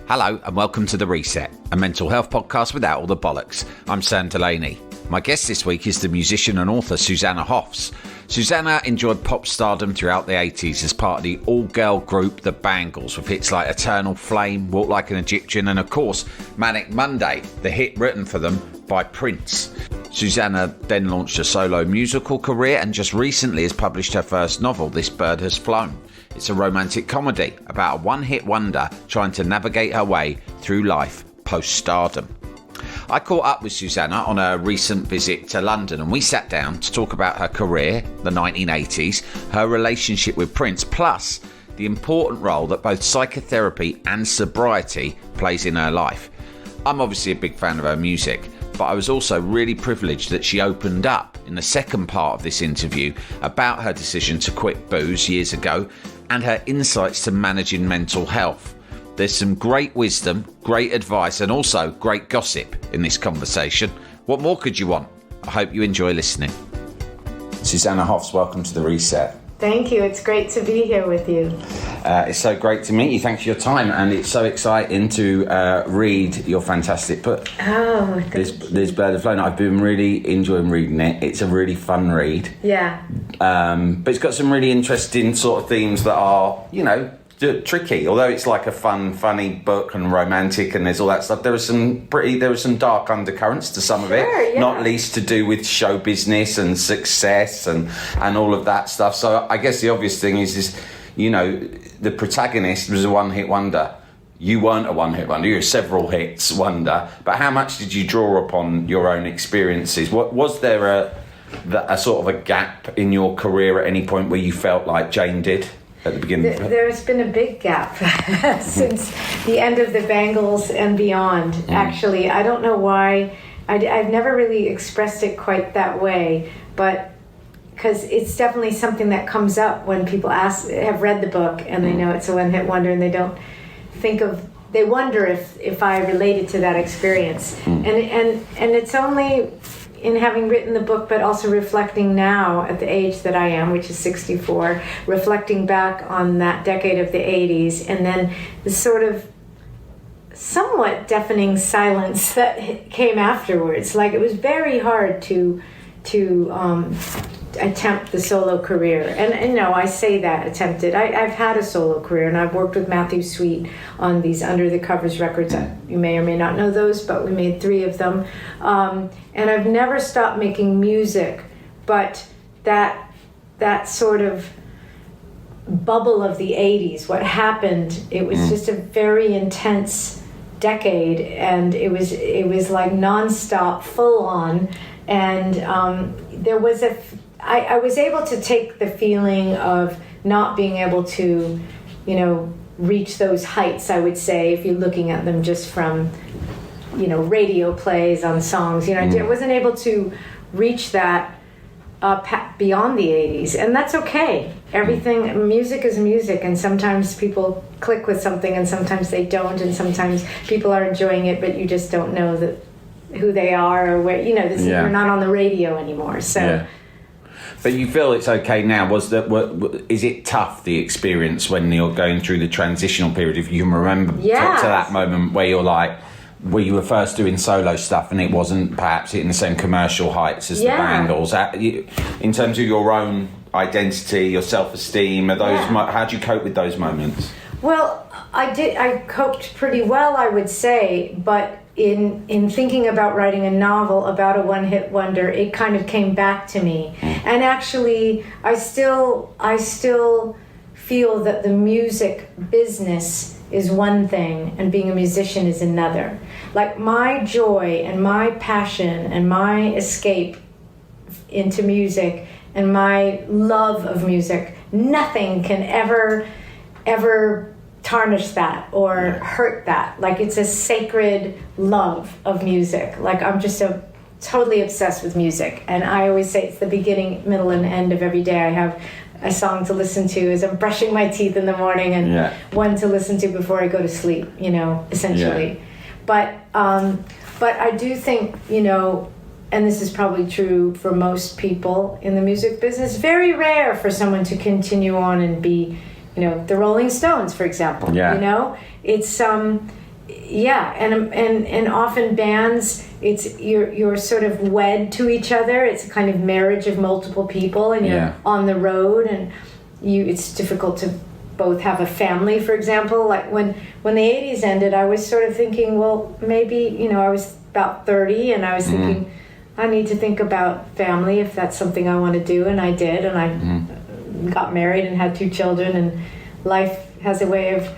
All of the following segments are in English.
Hello and welcome to The Reset, a mental health podcast without all the bollocks. I'm Sam Delaney. My guest this week is the musician and author Susanna Hoffs. Susanna enjoyed pop stardom throughout the 80s as part of the all-girl group The Bangles, with hits like Eternal Flame, Walk Like an Egyptian, and of course Manic Monday, the hit written for them by Prince. Susanna then launched a solo musical career and just recently has published her first novel, This Bird Has Flown. It's a romantic comedy about a one-hit wonder trying to navigate her way through life post-stardom. I caught up with Susanna on a recent visit to London and we sat down to talk about her career, the 1980s, her relationship with Prince, plus the important role that both psychotherapy and sobriety plays in her life. I'm obviously a big fan of her music, but I was also really privileged that she opened up in the second part of this interview about her decision to quit booze years ago and her insights to managing mental health. There's some great wisdom, great advice, and also great gossip in this conversation. What more could you want? I hope you enjoy listening. Susanna Hoffs, welcome to The Reset. Thank you. It's great to be here with you. It's so great to meet you. Thanks for your time. And it's so exciting to read your fantastic book. Oh, This Bird Has Flown. I've been really enjoying reading it. It's a really fun read. Yeah. But it's got some really interesting sort of themes that are, tricky. Although it's like a funny book and romantic and there's all that stuff, there were some dark undercurrents to some of it. Yeah. Not least to do with show business and success and all of that stuff. So I guess the obvious thing is the protagonist was a one-hit wonder. You weren't a one-hit wonder, you were a several hits wonder. But how much did you draw upon your own experiences? Was there a sort of a gap in your career at any point where you felt like Jane did at the beginning? There's been a big gap since the end of the Bangles and beyond. Actually, I don't know why. I've never really expressed it quite that way, but because it's definitely something that comes up when people have read the book and they know it's a one-hit wonder and they wonder if I related to that experience. And it's only in having written the book, but also reflecting now at the age that I am, which is 64, reflecting back on that decade of the 80s, and then the sort of somewhat deafening silence that came afterwards. Like, it was very hard to attempt the solo career. And no, I say that, attempted. I've had a solo career, and I've worked with Matthew Sweet on these Under the Covers records. You may or may not know those, but we made 3 of them. And I've never stopped making music, but that sort of bubble of the 80s, what happened, it was just a very intense decade, and it was like nonstop, full on, and there was I was able to take the feeling of not being able to, reach those heights, I would say, if you're looking at them just from, radio plays on songs. I wasn't able to reach that beyond the 80s, and that's okay. Music is music, and sometimes people click with something and sometimes they don't, and sometimes people are enjoying it, but you just don't know who they are or where, you're not on the radio anymore. So. Yeah. But you feel it's okay now. Is it tough, the experience, when you're going through the transitional period? If you can remember to that moment where where you were first doing solo stuff and it wasn't perhaps hitting the same commercial heights as the Bangles. In terms of your own identity, your self-esteem, how do you cope with those moments? Well, I coped pretty well, I would say, but in thinking about writing a novel about a one-hit wonder, it kind of came back to me. And actually, I still feel that the music business is one thing and being a musician is another. Like, my joy and my passion and my escape into music and my love of music, nothing can ever tarnish that or hurt that. Like, it's a sacred love of music. Like, I'm just totally obsessed with music, and I always say it's the beginning, middle, and end of every day. I have a song to listen to as I'm brushing my teeth in the morning, and one to listen to before I go to sleep, essentially. But I do think, and this is probably true for most people in the music business, very rare for someone to continue on and be, the Rolling Stones, for example. It's yeah, and often bands, it's you're sort of wed to each other. It's a kind of marriage of multiple people, and you're on the road, and it's difficult to both have a family, for example. Like when the 80s ended, I was sort of thinking, well, maybe, I was about 30, and I was thinking, I need to think about family if that's something I want to do, and I did, and I got married and had 2 children, and life has a way of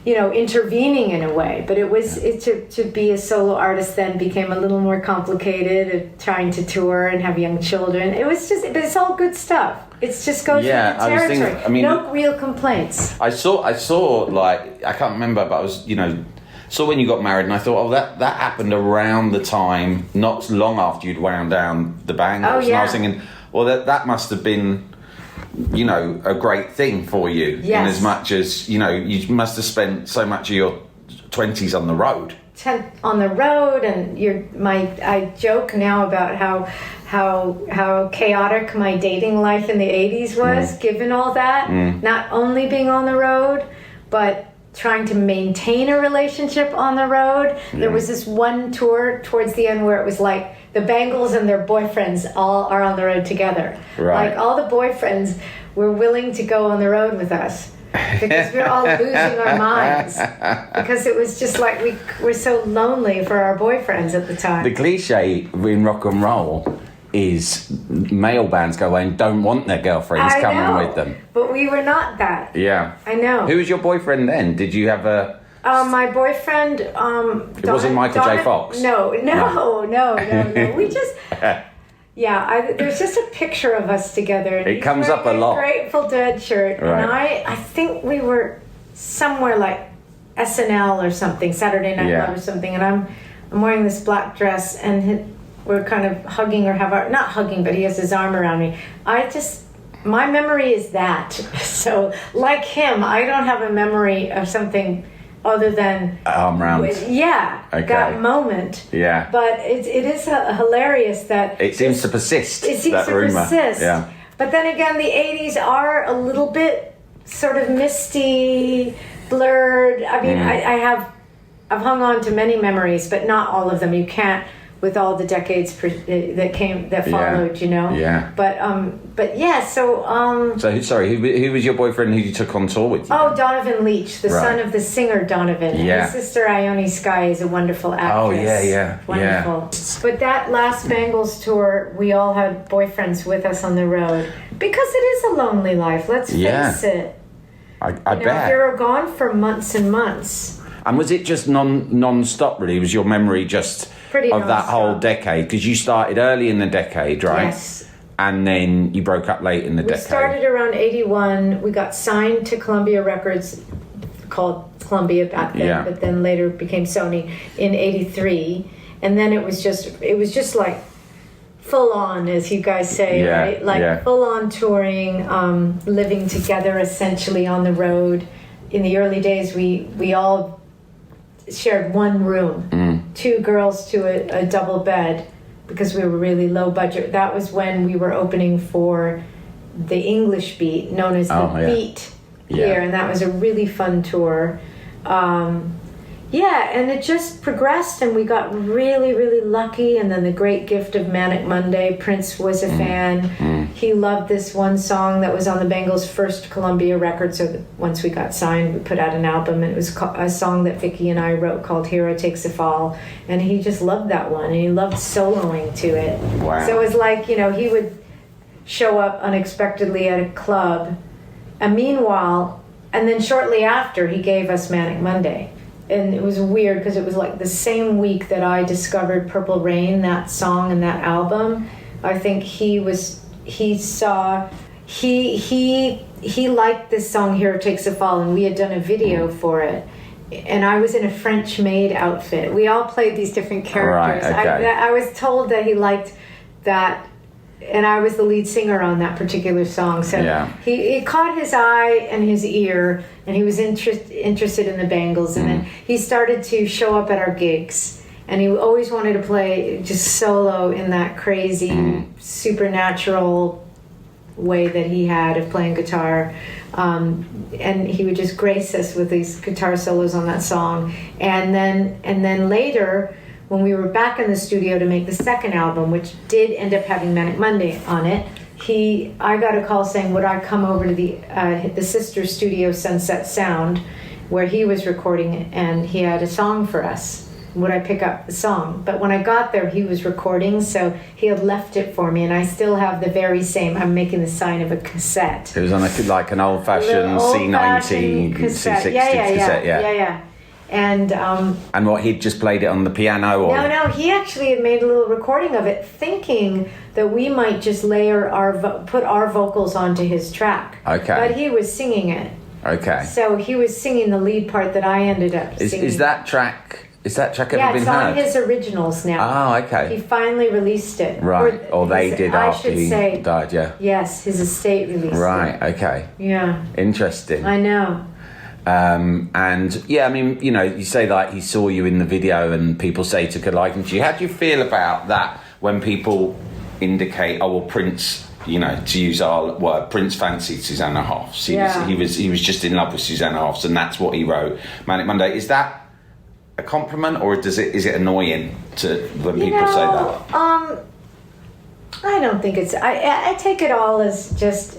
intervening in a way. But to be a solo artist then became a little more complicated, trying to tour and have young children. But it's all good stuff. It's just goes with the territory. No real complaints. I saw like, I can't remember, but I was, saw when you got married, and I thought, oh, that happened around the time, not long after you'd wound down the Bangles. Oh, yeah. And I was thinking, well, that must have been, a great thing for you. Yes. In as much as, you must have spent so much of your 20s on the road. On the road, and I joke now about how chaotic my dating life in the 80s was, given all that. Not only being on the road, but trying to maintain a relationship on the road. There was this one tour towards the end where it was like the Bangles and their boyfriends all are on the road together. Right. Like all the boyfriends were willing to go on the road with us because we were all losing our minds, because it was just like we were so lonely for our boyfriends at the time. The cliche in rock and roll is male bands go away and don't want their girlfriends coming with them. But we were not that. Yeah. I know. Who was your boyfriend then? Did you have a... my boyfriend... it wasn't Michael J. Fox? No. We just... Yeah, there's just a picture of us together. And it comes up a lot. Grateful Dead shirt. Right. And I think we were somewhere like SNL or something, Saturday Night Live or something, and I'm wearing this black dress, and we're kind of hugging, or not hugging, but he has his arm around me. My memory is that. So like him, I don't have a memory of something other than arm round. Yeah, okay. That moment. Yeah. But it is hilarious that it seems to persist. It seems to persist. Yeah. But then again, the 80s are a little bit sort of misty, blurred. I mean, I've hung on to many memories, but not all of them. You can't, with all the decades that followed, Yeah. But yeah. So. Who was your boyfriend who you took on tour with you? Oh, Donovan Leitch, the son of the singer Donovan. Yeah. And his sister Ione Skye is a wonderful actress. Oh yeah. Wonderful. Yeah. But that last Bangles tour, we all had boyfriends with us on the road, because it is a lonely life. Let's face it. I bet. You were gone for months and months. And was it just non-stop, really? Was your memory just pretty of that whole decade? Because you started early in the decade, right? Yes. And then you broke up late in the decade. We started around 81. We got signed to Columbia Records, called Columbia back then, but then later became Sony, in 83. And then it was just like full on, as you guys say, right? Like full on touring, living together essentially on the road. In the early days, we all shared one room, 2 girls to a double bed, because we were really low budget. That was when we were opening for the English Beat, known as the Beat here, and that was a really fun tour. And it just progressed, and we got really, really lucky. And then the great gift of Manic Monday. Prince was a fan. He loved this one song that was on the Bangles' first Columbia record. So once we got signed, we put out an album, and it was a song that Vicky and I wrote called Hero Takes a Fall. And he just loved that one, and he loved soloing to it. Wow. So it was like, he would show up unexpectedly at a club, and meanwhile, and then shortly after, he gave us Manic Monday. And it was weird, because it was like the same week that I discovered Purple Rain, that song and that album. I think he liked this song, Hero Takes a Fall, and we had done a video for it. And I was in a French maid outfit. We all played these different characters. Right, okay. I was told that he liked that, and I was the lead singer on that particular song. So he caught his eye and his ear, and he was interested in the Bangles. And then he started to show up at our gigs, and he always wanted to play just solo in that crazy, supernatural way that he had of playing guitar. And he would just grace us with these guitar solos on that song. And then later, when we were back in the studio to make the second album, which did end up having Manic Monday on it, I got a call saying, would I come over to the sister studio, Sunset Sound, where he was recording it, and he had a song for us. Would I pick up the song? But when I got there, he was recording, so he had left it for me, and I still have the very same. I'm making the sign of a cassette. It was on like an old-fashioned C90, cassette. C60 cassette. Yeah. Yeah. And what, he'd just played it on the piano? Or? No, he actually had made a little recording of it, thinking that we might just put our vocals onto his track. Okay. But he was singing it. Okay. So he was singing the lead part that I ended up singing. Is that track ever been heard? Yeah, it's on his originals now. Oh, okay. He finally released it. Right. Or they did after he died, yeah. Yes, his estate released it. Right, okay. Yeah. Interesting. I know. And yeah, I mean, you know, you say like he saw you in the video and people say to could liken to you. How do you feel about that when people indicate, oh well, Prince, you know, to use our word, Prince fancied Susanna Hoffs. He was just in love with Susanna Hoffs, and that's what he wrote. Manic Monday. Is that a compliment, or is it annoying when people say that? I don't think it's. I take it all as just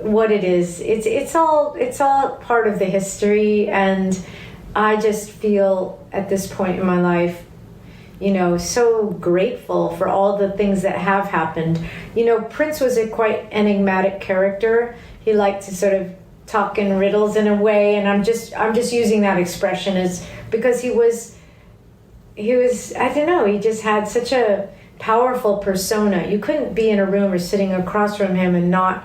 what it is. It's all part of the history, and I just feel at this point in my life, you know, so grateful for all the things that have happened. You know, Prince was a quite enigmatic character. He liked to sort of talk in riddles in a way, and I'm just using that expression as because he was I don't know, he just had such a powerful persona. You couldn't be in a room or sitting across from him and not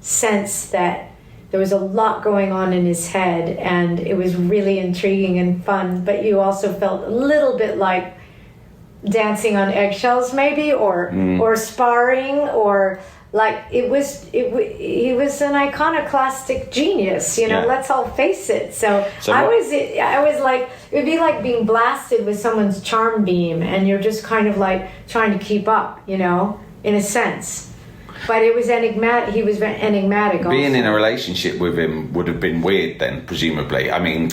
sense that there was a lot going on in his head, and it was really intriguing and fun, but you also felt a little bit like dancing on eggshells maybe, or sparring, or like he was an iconoclastic genius, you know. Let's all face it. So I was like, it would be like being blasted with someone's charm beam, and you're just kind of like trying to keep up, you know, in a sense. But it was enigmatic. He was enigmatic. Being also in a relationship with him would have been weird then, presumably. I mean,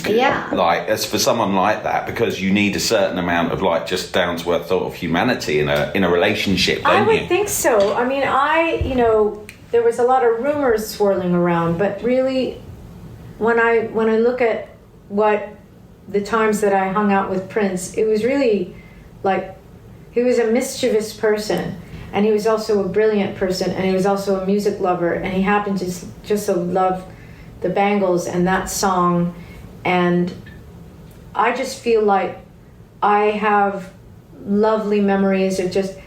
like as for someone like that, because you need a certain amount of like just down to earth thought of humanity in a relationship. Don't I would think so. I mean, there was a lot of rumors swirling around, but really, when I look at what the times that I hung out with Prince, it was really like he was a mischievous person. And he was also a brilliant person, and he was also a music lover, and he happened to just love the Bangles and that song. And I just feel like I have lovely memories of just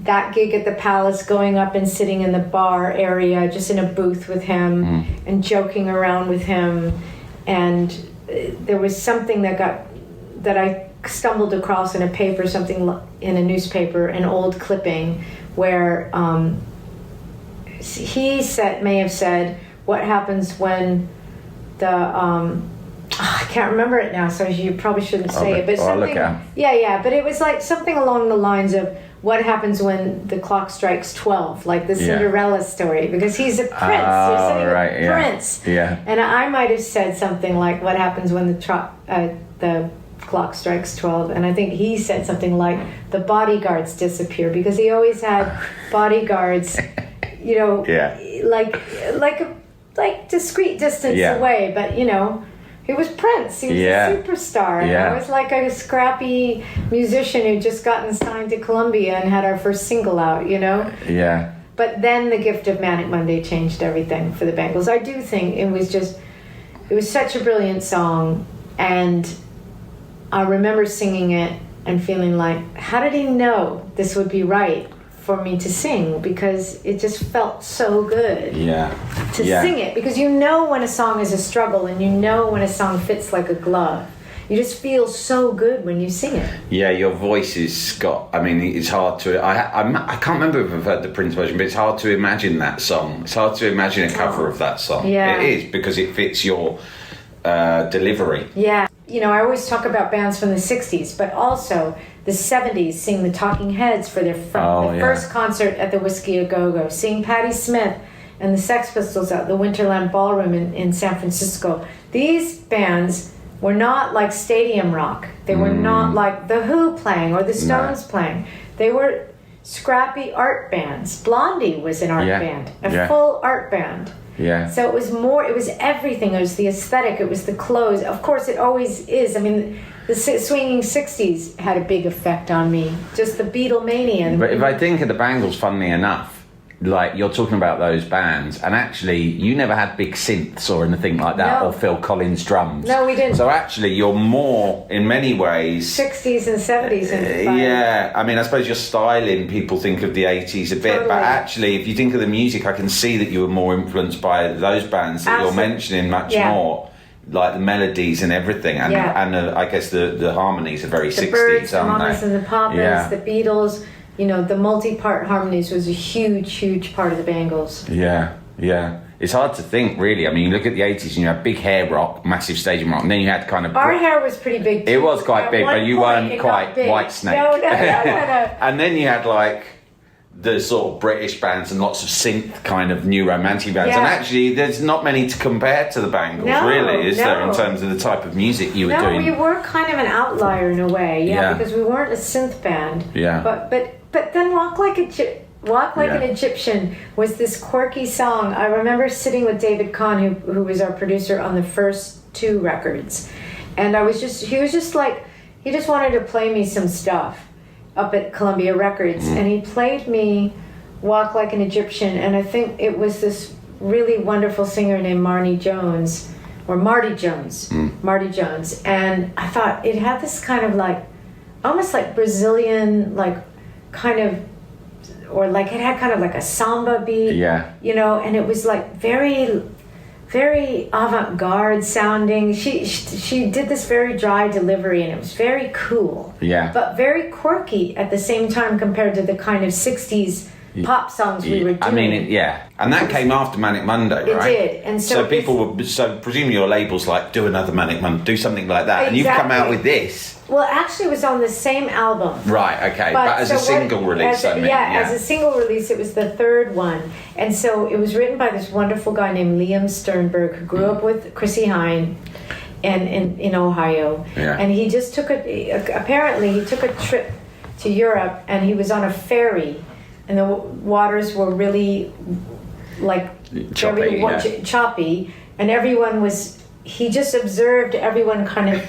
that gig at the Palace, going up and sitting in the bar area, just in a booth with him and joking around with him. And there was something that I stumbled across in a paper, something in a newspaper, an old clipping where he may have said, what happens when the I can't remember it now, so you probably shouldn't say it, but something, but it was like something along the lines of what happens when the clock strikes 12, like the Cinderella story, because he's a prince. You're sitting with Prince. Yeah. And I might have said something like, what happens when the clock strikes 12, and I think he said something like the bodyguards disappear, because he always had bodyguards, you know, like discreet distance away, but you know, he was Prince. He was a superstar. And I was like a scrappy musician who'd just gotten signed to Columbia and had our first single out, you know. Yeah. But then the gift of Manic Monday changed everything for the Bangles. I do think it was such a brilliant song, and I remember singing it and feeling like, how did he know this would be right for me to sing? Because it just felt so good to sing it. Because you know when a song is a struggle, and you know when a song fits like a glove. You just feel so good when you sing it. Yeah, your voice is got. I mean, it's hard to. I can't remember if I've heard the Prince version, but it's hard to imagine that song. It's hard to imagine a cover of that song. Yeah, it is, because it fits your delivery. Yeah. I always talk about bands from the 60s, but also the 70s, seeing the Talking Heads for their first concert at the Whiskey A Go-Go, seeing Patti Smith and the Sex Pistols at the Winterland Ballroom in San Francisco. These bands were not like stadium rock. They were not like The Who playing or the Stones playing. They were scrappy art bands. Blondie was an art band, a full art band. Yeah. So it was everything. It was the aesthetic, it was the clothes. Of course, it always is. I mean, the swinging 60s had a big effect on me. Just the Beatlemania. But if I think of the Bangles, funnily enough, like you're talking about those bands, and actually you never had big synths or anything like that, or Phil Collins drums. No, we didn't. So actually you're more, in many ways, 60s and 70s yeah, I mean, I suppose your styling, people think of the 80s a bit, totally. But actually if you think of the music, I can see that you were more influenced by those bands that you're mentioning much more, like the melodies and everything, and I guess the harmonies are very the 60s, Birds, aren't the Mamas and the Papas, the Beatles. The multi-part harmonies was a huge part of the Bangles. Yeah. It's hard to think, really. I mean, you look at the 80s and you had big hair rock, massive stadium rock, and then you had kind of... Our hair was pretty big, too. It was quite big, but you weren't quite Whitesnake. No. And then you had, like, the sort of British bands and lots of synth kind of new romantic bands. And actually, there's not many to compare to the Bangles, really, is there, in terms of the type of music you were doing? No, we were kind of an outlier in a way, because we weren't a synth band. Yeah. But then Walk Like an Egyptian was this quirky song. I remember sitting with David Kahn, who was our producer on the first 2 records. And he just wanted to play me some stuff up at Columbia Records. And he played me Walk Like an Egyptian. And I think it was this really wonderful singer named Marty Jones. Marty Jones. And I thought it had this kind of like, almost like Brazilian, like kind of, or like it had kind of like a samba beat, and it was like very, very avant-garde sounding. She did this very dry delivery, and it was very cool, but very quirky at the same time compared to the kind of 60s pop songs we were doing. I mean, and that came after Manic Monday, right? It did, and so people were presumably your labels like do another Manic Monday, do something like that, and you've come out with this. Well, actually, it was on the same album. Right. Okay, but as a single release, as a single release, it was the 3rd one, and so it was written by this wonderful guy named Liam Sternberg, who grew up with Chrissie Hynde, in Ohio, and he just apparently he took a trip to Europe, and he was on a ferry. And the waters were really like choppy, and he just observed everyone kind of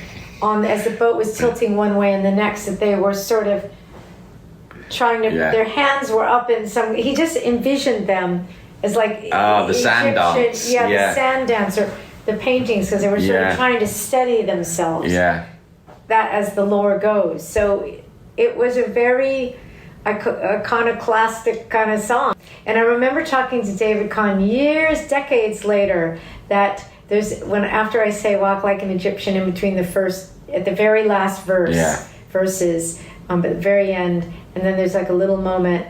as the boat was tilting one way and the next, that they were sort of trying to, their hands were up in he just envisioned them as like the sand dance. The sand dance, or the paintings, because they were sort of trying to steady themselves. That as the lore goes. So it was a very iconoclastic kind of song. And I remember talking to David Kahn decades later, that after I say Walk Like an Egyptian in between at the very last verses, but at the very end, and then there's like a little moment,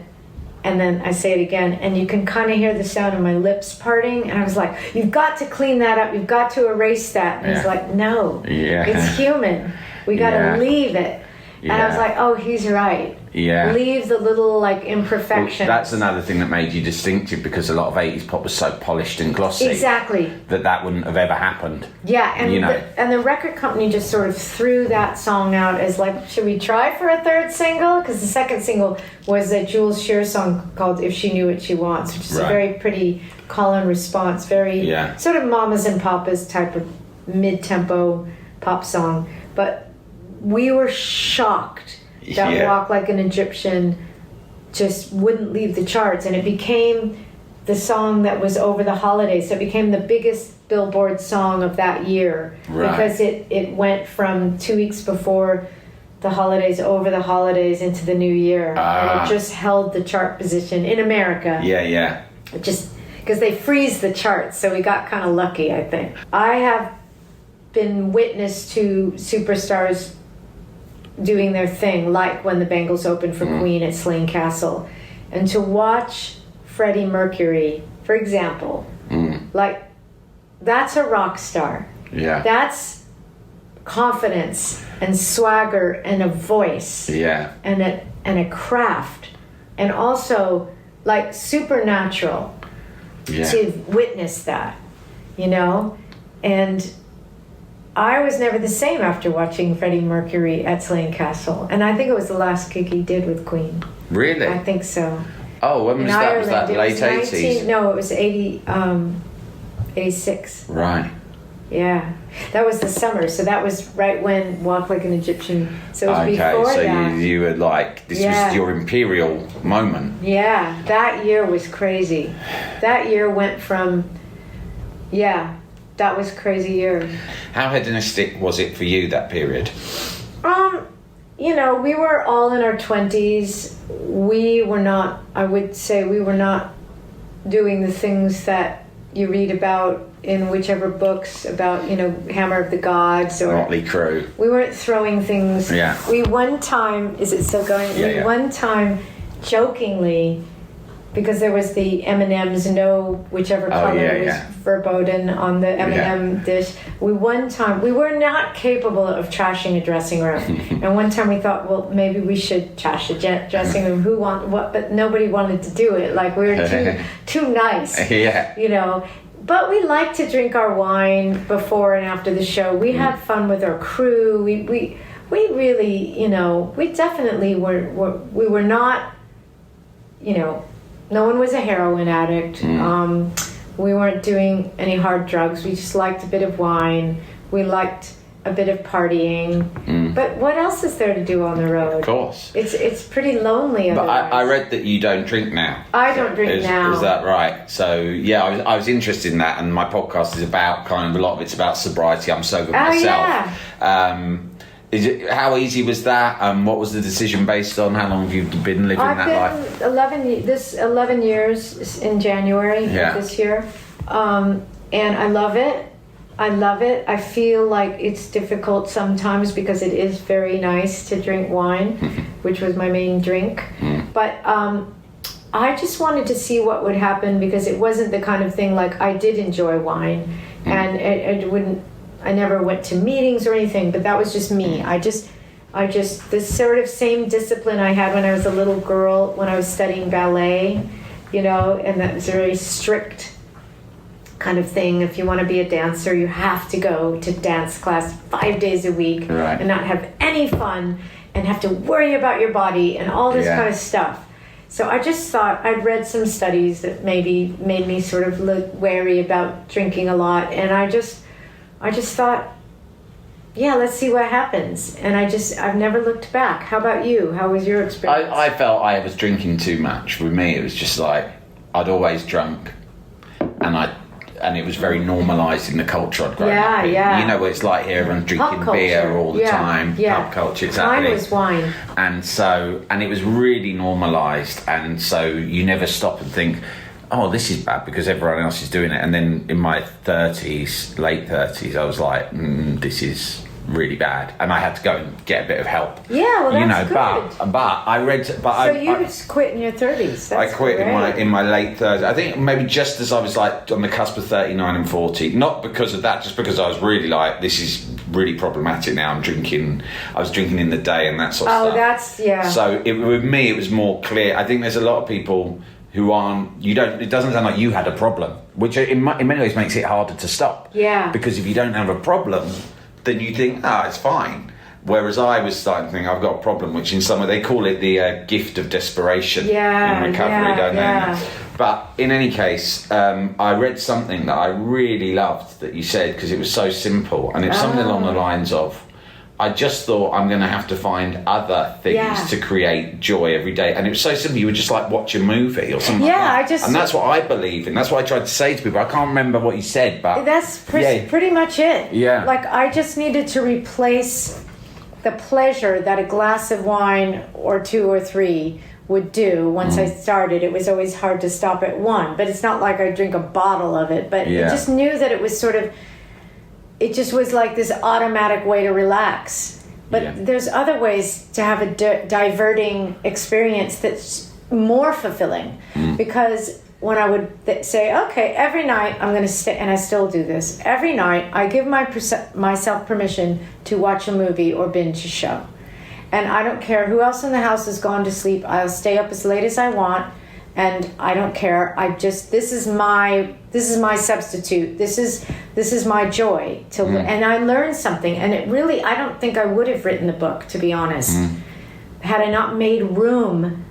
and then I say it again, and you can kind of hear the sound of my lips parting, and I was like, you've got to clean that up, you've got to erase that. And he's like, no, it's human, we got to leave it. And I was like, oh, he's right. Leave the little like imperfections. Well, that's another thing that made you distinctive, because a lot of 80s pop was so polished and glossy. Exactly. That wouldn't have ever happened. Yeah, and the record company just sort of threw that song out as like, should we try for a 3rd single? Because the 2nd single was a Jules Shear song called If She Knew What She Wants, which is a very pretty call and response, very sort of Mamas and Papas type of mid-tempo pop song. But we were shocked that Walk Like an Egyptian just wouldn't leave the charts, and it became the song that was over the holidays. So it became the biggest Billboard song of that year, because it went from 2 weeks before the holidays, over the holidays, into the new year, and it just held the chart position in America. Just because they freeze the charts, so we got kind of lucky, I think. I have been witness to superstars doing their thing, like when the Bangles opened for Queen at Slane Castle, and to watch Freddie Mercury, for example, like, that's a rock star. That's confidence and swagger and a voice. Yeah. And a craft, and also like supernatural to witness that, you know? And I was never the same after watching Freddie Mercury at Slane Castle. And I think it was the last gig he did with Queen. Really? I think so. Oh, when was that? Ireland, was that late 80s? No, it was 86. Right. Yeah. That was the summer. So that was right when Walk Like an Egyptian. So it was before so that. you were like, this was your imperial moment. Yeah. That year was crazy. That year went from, that was a crazy year. How hedonistic was it for you, that period? You know, we were all in our 20s. We were not, I would say, we were not doing the things that you read about in whichever books about, you know, Hammer of the Gods or Motley Crue. We weren't throwing things. Yeah. We one time, is it still going? Yeah, one time, jokingly, because there was the M&M's whichever color was verboten on the M&M dish. We were not capable of trashing a dressing room. And one time we thought, well, maybe we should trash a dressing room. But nobody wanted to do it. Like we were too nice. Yeah. You know. But we liked to drink our wine before and after the show. We had fun with our crew. We really, you know, we definitely we were not, you know, no one was a heroin addict. We weren't doing any hard drugs. We just liked a bit of wine. We liked a bit of partying. But what else is there to do on the road? Of course. It's pretty lonely otherwise. But I read that you don't drink now. I don't drink now. Is that right? So, yeah, I was interested in that, and my podcast is about a lot of it's about sobriety. I'm sober myself. Yeah. How easy was that? What was the decision based on? How long have you been living that life? 11 years in January of this year. And I love it. I feel like it's difficult sometimes because it is very nice to drink wine, which was my main drink. But I just wanted to see what would happen because it wasn't the kind of thing like I did enjoy wine and I never went to meetings or anything, but that was just me. I just this sort of same discipline I had when I was a little girl when I was studying ballet, you know, and that was a very strict kind of thing. If you want to be a dancer, you have to go to dance class 5 days a week and not have any fun and have to worry about your body and all this kind of stuff. So I just thought, I'd read some studies that maybe made me sort of wary about drinking a lot, and I just thought, let's see what happens. And I've never looked back. How about you? How was your experience? I felt I was drinking too much. With me, it was just like, I'd always drunk. And it was very normalised in the culture I'd grown up in. You know what it's like here, everyone's drinking beer all the time. Pub culture, exactly. Mine was wine. And it was really normalised. And so you never stop and think, oh, this is bad because everyone else is doing it. And then in my late 30s, I was like, this is really bad, and I had to go and get a bit of help. Yeah, well, that's good. But I read. But so you just quit in your 30s. I quit in my late 30s. I think maybe just as I was like on the cusp of 39 and 40. Not because of that, just because I was really like, this is really problematic now. I was drinking in the day and that sort of stuff. So with me, it was more clear. I think there's a lot of people who it doesn't sound like you had a problem, which in many ways makes it harder to stop. Yeah. Because if you don't have a problem, then you think, it's fine. Whereas I was starting to think, I've got a problem, which in some way they call it the gift of desperation in recovery, don't they? But in any case, I read something that I really loved that you said, because it was so simple, and it was something along the lines of, I just thought I'm going to have to find other things to create joy every day. And it was so simple. You would just like watch a movie or something like that. And that's what I believe in. That's what I tried to say to people. I can't remember what you said, but... That's pretty much it. Yeah. Like, I just needed to replace the pleasure that a glass of wine or 2 or 3 would do once I started. It was always hard to stop at 1. But it's not like I drink a bottle of it. But I just knew that it was sort of... It just was like this automatic way to relax. But there's other ways to have a diverting experience that's more fulfilling. Because when I would say, okay, every night I'm going to stay, and I still do this, every night I give myself permission to watch a movie or binge a show. And I don't care who else in the house has gone to sleep. I'll stay up as late as I want, and I don't care. This is my substitute. This is my joy and I learned something. And it really, I don't think I would have written the book, to be honest, had I not made room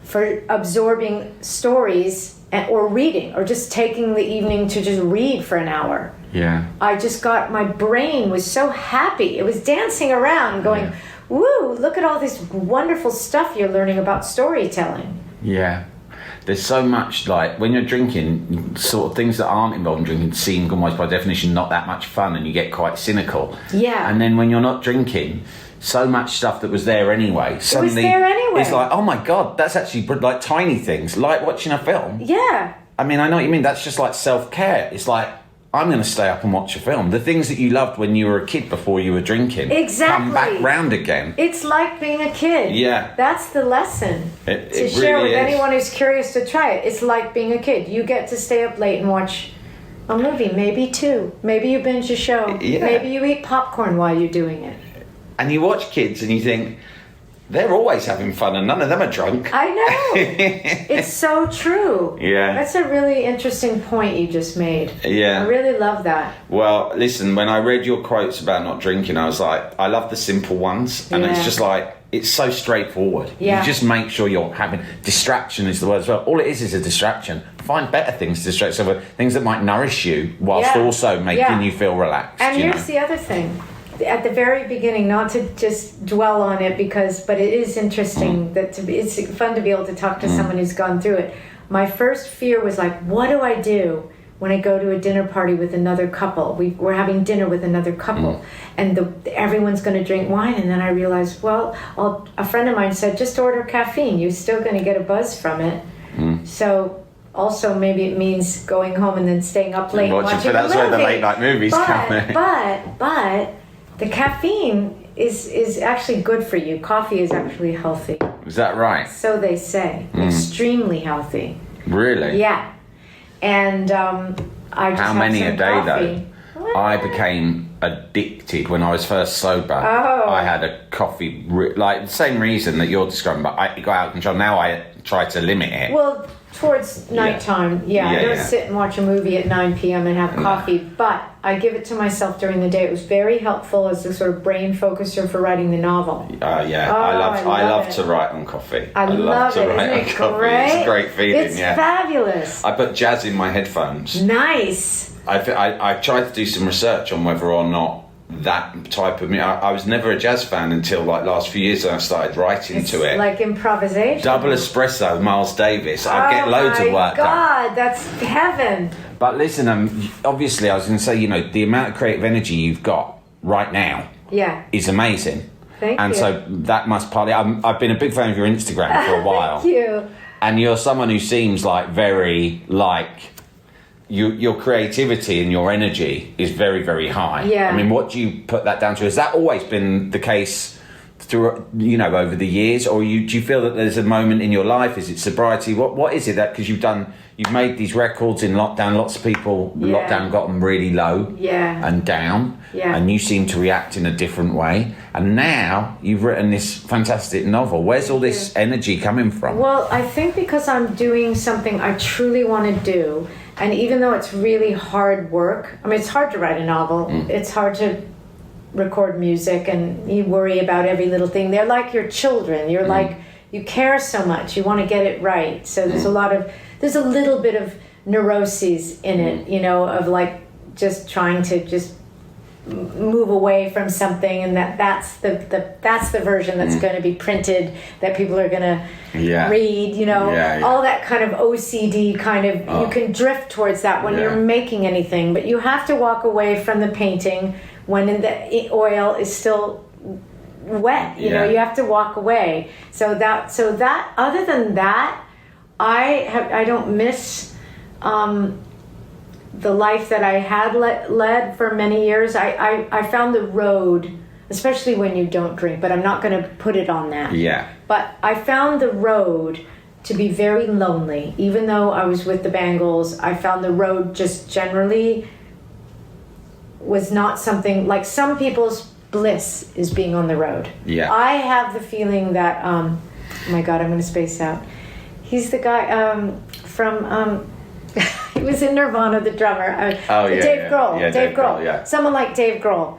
for absorbing stories or reading, or just taking the evening to just read for an hour. Yeah. My brain was so happy. It was dancing around going, woo, look at all this wonderful stuff you're learning about storytelling. Yeah. There's so much, like, when you're drinking, sort of things that aren't involved in drinking seem almost by definition not that much fun, and you get quite cynical. Yeah. And then when you're not drinking, so much stuff that was there anyway, suddenly it's like, oh my God, that's actually like tiny things, like watching a film. Yeah. I mean, I know what you mean. That's just like self-care. It's like, I'm going to stay up and watch a film. The things that you loved when you were a kid before you were drinking come back round again. It's like being a kid. Yeah. That's the lesson. It share really with is. anyone who's curious to try it. It's like being a kid. You get to stay up late and watch a movie, maybe two. Maybe you binge a show. Yeah. Maybe you eat popcorn while you're doing it. And you watch kids and you think, they're always having fun and none of them are drunk. I know. It's so true. Yeah. That's a really interesting point you just made. Yeah. I really love that. Well, listen, when I read your quotes about not drinking, I was like, I love the simple ones. And it's just like, it's so straightforward. Yeah. You just make sure you're having... Distraction is the word as well. All it is a distraction. Find better things to distract yourself with. Things that might nourish you whilst also making you feel relaxed. And here's the other thing. At the very beginning, not to just dwell on it but it is interesting it's fun to be able to talk to someone who's gone through it. My first fear was like, what do I do when I go to a dinner party with another couple? We're having dinner with another couple, and everyone's going to drink wine, and then I realized, well, a friend of mine said, just order caffeine. You're still going to get a buzz from it. So also maybe it means going home and then staying up late and watching that's where the late night movies come in. But the caffeine is actually good for you. Coffee is actually healthy. Is that right? So they say. Extremely healthy. Really? Yeah. And I just How many a day coffee. though? I became addicted when I was first sober. I had a coffee, like the same reason that you're describing, but I got out of control. Now I try to limit it. Well, towards nighttime, I don't sit and watch a movie at 9 p.m. and have coffee, but I give it to myself during the day. It was very helpful as a sort of brain focuser for writing the novel. I love to write on coffee. I love to it. write Isn't on it coffee. great? It's a great feeling. It's fabulous. I put jazz in my headphones. Nice. I tried to do some research on whether or not that type of music. I was never a jazz fan until like last few years, and I started writing to it. Like improvisation. Double espresso, Miles Davis. I get loads of work done. Oh my God, that's heaven. But listen, obviously, I was going to say, the amount of creative energy you've got right now is amazing. Thank you. And so that must partly... I've been a big fan of your Instagram for a while. Thank you. And you're someone who seems like very, like... Your creativity and your energy is very, very high. Yeah. I mean, what do you put that down to? Has that always been the case through, over the years? Or do you feel that there's a moment in your life? Is it sobriety? What is it that... Because you've made these records in lockdown. Lots of people, lockdown got them really low and down. Yeah. And you seem to react in a different way. And now you've written this fantastic novel. Where's all this energy coming from? Well, I think because I'm doing something I truly want to do. And even though it's really hard work, I mean, it's hard to write a novel. It's hard to record music, and you worry about every little thing. They're like your children. You're like, you care so much. You want to get it right. So there's there's a little bit of neuroses in it, of like just trying to just move away from something, and that's the version that's going to be printed, that people are going to read, all that kind of OCD kind of, you can drift towards that when you're making anything, but you have to walk away from the painting when the oil is still wet, you have to walk away. So that other than that, I don't miss the life that I had led for many years. I found the road, especially when you don't drink, but I'm not going to put it on that. Yeah. But I found the road to be very lonely. Even though I was with the Bangles, I found the road just generally was not something like some people's bliss is being on the road. Yeah. I have the feeling that, oh my God, I'm going to space out. He's the guy from, he was in Nirvana, the drummer. Dave Grohl. Yeah, Dave Grohl, yeah. Someone like Dave Grohl.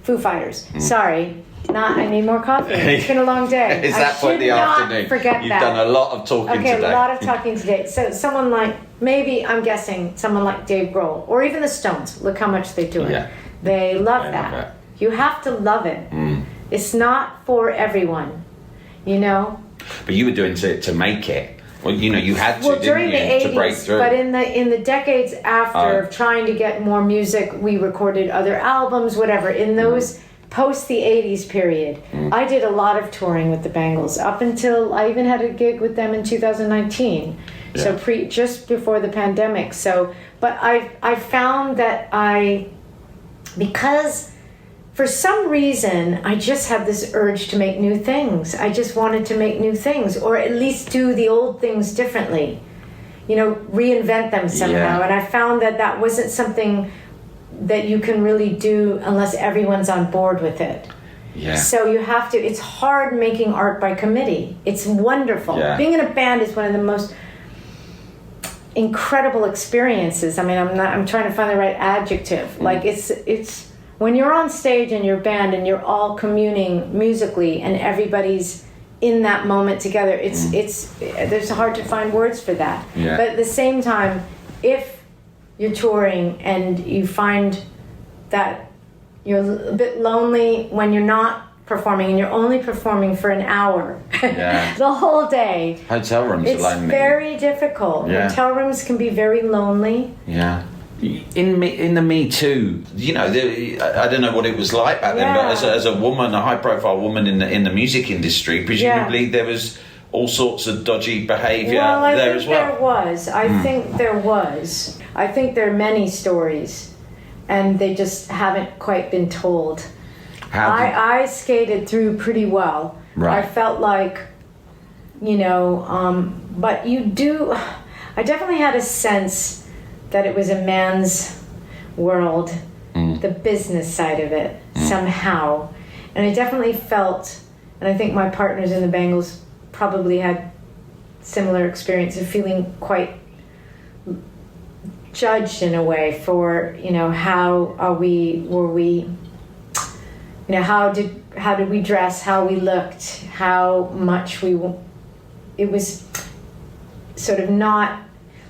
Foo Fighters. Sorry. I need more coffee. It's been a long day. It's that point in the afternoon. Forget You've that. done a lot of talking today. Okay, a lot of talking today. So someone like, maybe I'm guessing, someone like Dave Grohl, or even the Stones. Look how much they do it. Yeah. They love that. You have to love it. It's not for everyone, you know. But you were doing to make it. Well, you know, you had to, during didn't you, the 80s, to break through. But in the decades after of trying to get more music, we recorded other albums, whatever. In those post the 80s period, I did a lot of touring with the Bangles up until I even had a gig with them in 2019. Yeah. So just before the pandemic. So, but I found that because for some reason, I just had this urge to make new things. I just wanted to make new things, or at least do the old things differently. You know, reinvent them somehow. Yeah. And I found that wasn't something that you can really do unless everyone's on board with it. Yeah. So you have to, it's hard making art by committee. It's wonderful. Yeah. Being in a band is one of the most incredible experiences. I mean, I'm trying to find the right adjective. Like it's when you're on stage in your band and you're all communing musically and everybody's in that moment together, there's hard to find words for that. Yeah. But at the same time, if you're touring and you find that you're a bit lonely when you're not performing and you're only performing for an hour the whole day, hotel rooms it's very difficult. Hotel rooms can be very lonely. In the Me Too, you know, I don't know what it was like back then, but as a woman, a high-profile woman in the music industry, presumably there was all sorts of dodgy behaviour there as well. I think there was. I think there are many stories, and they just haven't quite been told. I skated through pretty well. Right. I felt like, you know, but I definitely had a sense that it was a man's world, the business side of it, somehow. And I definitely felt, and I think my partners in the Bangles probably had similar experience of feeling quite judged in a way for, you know, how did we dress, how we looked, how much it was sort of not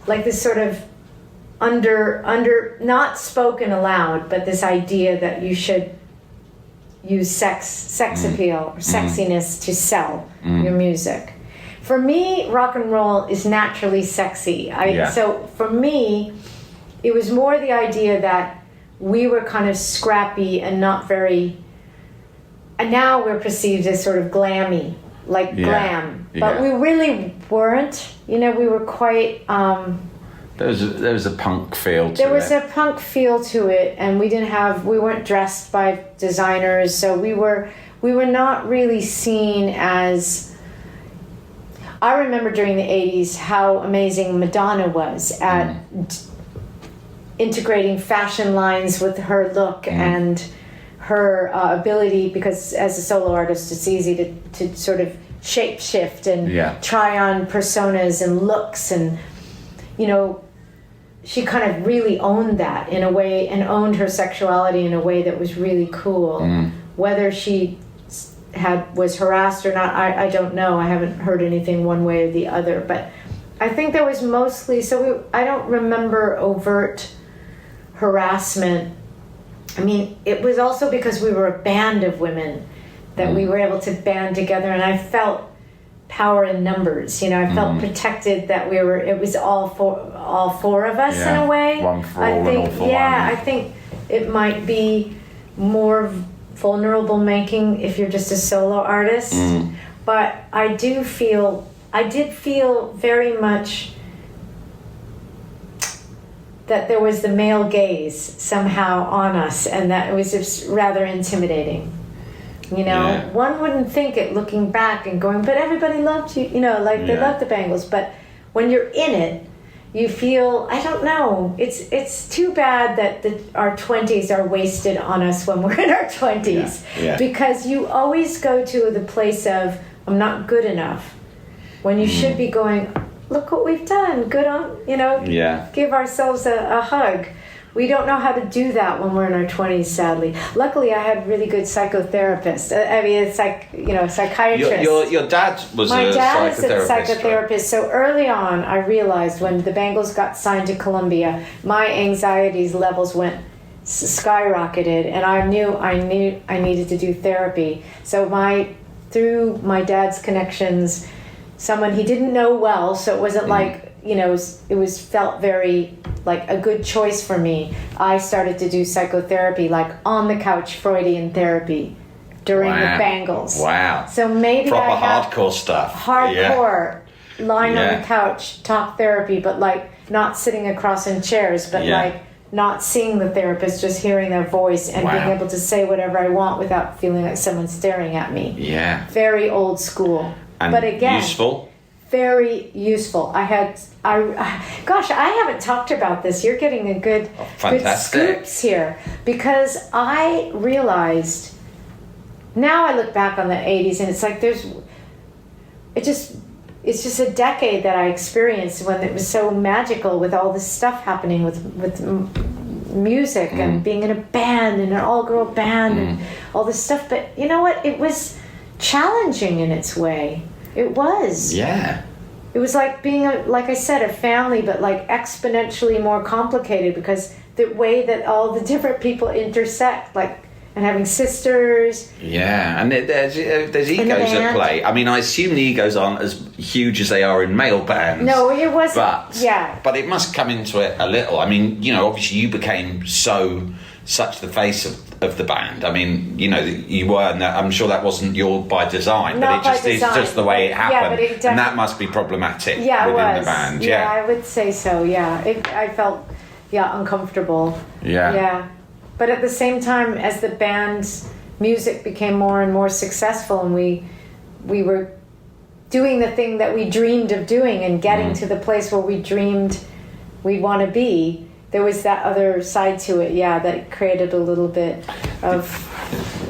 like this sort of under not spoken aloud, but this idea that you should use sex appeal or sexiness to sell your music. For me, rock and roll is naturally sexy. So for me, it was more the idea that we were kind of scrappy and not very, and now we're perceived as sort of glammy, like glam. But we really weren't. You know, we were quite there was a punk feel to it. There was a punk feel to it, and we weren't dressed by designers, so we were not really seen as. I remember during the 80s how amazing Madonna was at integrating fashion lines with her look and her ability, because as a solo artist it's easy to sort of shape shift and try on personas and looks, and you know, she kind of really owned that in a way, and owned her sexuality in a way that was really cool. Whether she was harassed or not, I don't know. I haven't heard anything one way or the other, but I think there was mostly, I don't remember overt harassment. I mean, it was also because we were a band of women that we were able to band together, and I felt power in numbers. You know, I felt protected that it was all four of us in a way. One for all and all for one. I think it might be more vulnerable making if you're just a solo artist. But I did feel very much that there was the male gaze somehow on us, and that it was just rather intimidating. You know, one wouldn't think it looking back and going, but everybody loved you, you know, like they loved the Bangles. But when you're in it, you feel, I don't know, it's too bad that our 20s are wasted on us when we're in our 20s. Because you always go to the place of, I'm not good enough. When you should be going, look what we've done, good on, you know, give ourselves a hug. We don't know how to do that when we're in our 20s, sadly. Luckily, I had really good psychotherapists. I mean, it's like, you know, psychiatrists. Your dad was My a dad psychotherapist. is a psychotherapist. Right? So early on, I realized when the Bangles got signed to Columbia, my anxiety levels went skyrocketed, and I knew I needed to do therapy. So through my dad's connections, someone he didn't know well, so it wasn't like, you know, it was felt very like a good choice for me. I started to do psychotherapy, like on the couch Freudian therapy during the Bangles. Wow. So maybe proper I have hardcore stuff. Hardcore, lying on the couch, talk therapy, but like not sitting across in chairs, but like not seeing the therapist, just hearing their voice and being able to say whatever I want without feeling like someone's staring at me. Yeah. Very old school. And but again, useful. Very useful. I haven't talked about this. You're getting a good scoops here, because I realized, now I look back on the 80s and it's like it's just a decade that I experienced when it was so magical with all this stuff happening with music and being in a band and an all-girl band and all this stuff. But you know what? It was challenging in its way. It was. Yeah. It was like being, like I said, a family, but like exponentially more complicated, because the way that all the different people intersect, like, and having sisters. Yeah, and there's egos at play. I mean, I assume the egos aren't as huge as they are in male bands. No, it wasn't. But it must come into it a little. I mean, you know, obviously you became such the face of the band. I mean, you know, you were, and I'm sure that wasn't by design, but it's just the way it happened. And that must be problematic within the band. Yeah, I would say so. Yeah, I felt uncomfortable. Yeah. But at the same time, as the band's music became more and more successful, and we were doing the thing that we dreamed of doing and getting to the place where we dreamed we'd want to be, there was that other side to it, that created a little bit of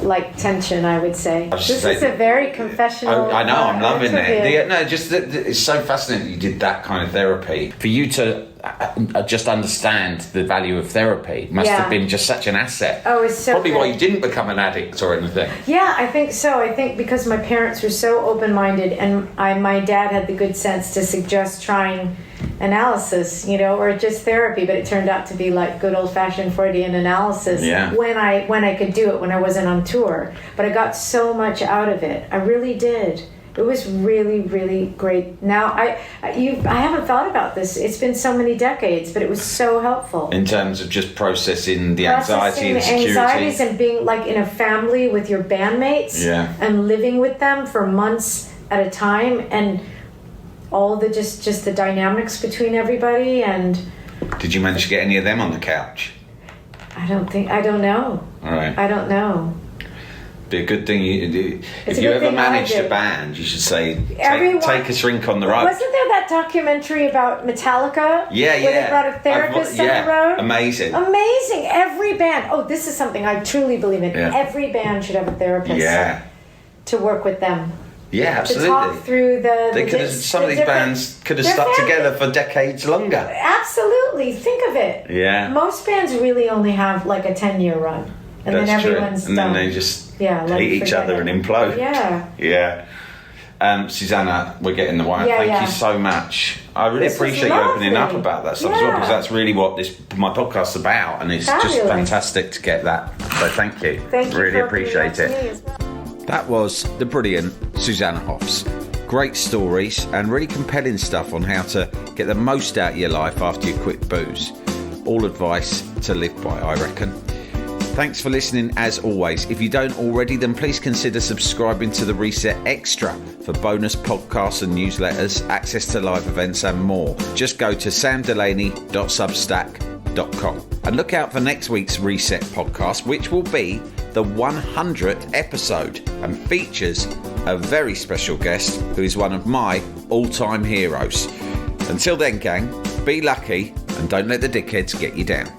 like tension, I would say. This is a very confessional. I know, I'm loving it. It's so fascinating that you did that kind of therapy. For you to just understand the value of therapy must have been just such an asset. Oh, it's so probably why you didn't become an addict or anything. Yeah, I think so. I think because my parents were so open-minded, and my dad had the good sense to suggest trying analysis, or just therapy, but it turned out to be like good old-fashioned Freudian analysis when I could do it, when I wasn't on tour. But I got so much out of it. I really did. It was really, really great. Now, I haven't thought about this. It's been so many decades, but it was so helpful. In terms of just processing the anxiety and security. Anxieties and being like in a family with your bandmates and living with them for months at a time, and all the just the dynamics between everybody. And did you manage to get any of them on the couch? I don't know. All right. I don't know. Be a good thing if you ever managed a band, you should say take a shrink on the road. Wasn't there that documentary about Metallica? Where they brought a therapist on the road? Amazing. Every band. Oh, this is something I truly believe in. Every band should have a therapist to work with them. Yeah, absolutely. To talk through some of these bands could have stuck together for decades longer. Absolutely. Think of it. Yeah. Most bands really only have like a 10-year run. And then everyone's done. And then they just hate each other and implode. Yeah. Susanna, we're getting the wire. Thank you so much. I really appreciate you opening up about that stuff as well, because that's really what my podcast's about, and it's just fantastic to get that. So thank you. Thank you. Really appreciate it. That was the brilliant Susanna Hoffs. Great stories and really compelling stuff on how to get the most out of your life after you quit booze. All advice to live by, I reckon. Thanks for listening as always. If you don't already, then please consider subscribing to the Reset Extra for bonus podcasts and newsletters, access to live events and more. Just go to samdelaney.substack.com and look out for next week's Reset podcast, which will be the the 100th episode and features a very special guest who is one of my all-time heroes. Until then, gang, be lucky and don't let the dickheads get you down.